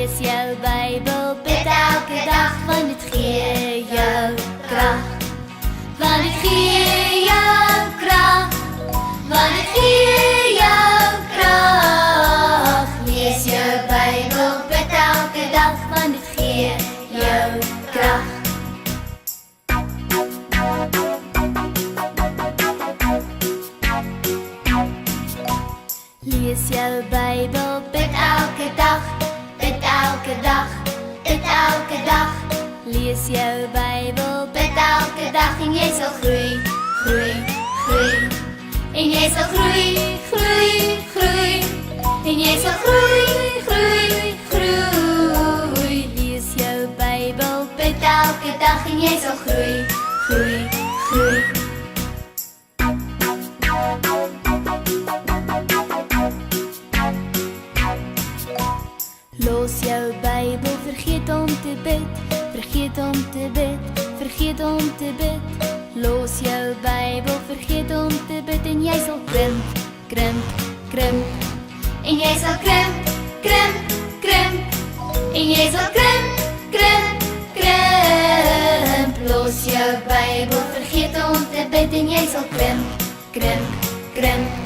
Lees jou Bijbel, bid elke dag, want het gee jou kracht. Want het gee jou kracht, want het gee jou kracht. Lees jou Bijbel, bid elke dag, want het gee jou kracht. Lees jou Bijbel, bid elke dag, bid elke dag, bid elke dag. Lees jou Bijbel, bid elke dag en jy sal groei, groei, groei. En jy sal groei, groei, groei. En jy sal groei, groei, groei. Lees jou Bijbel, bid elke dag en jy sal groei, groei, groei. Los jou Bijbel, vergeet om te bid, vergeet om te bid, vergeet om te bid. Los jou Bijbel, vergeet om te bid en jy sal krimp, krimp, krimp. En jy sal krimp, krimp, krimp. En jy sal krimp, krimp, krimp. Los jou Bijbel, vergeet om te bid en jy sal krimp, krimp, krimp.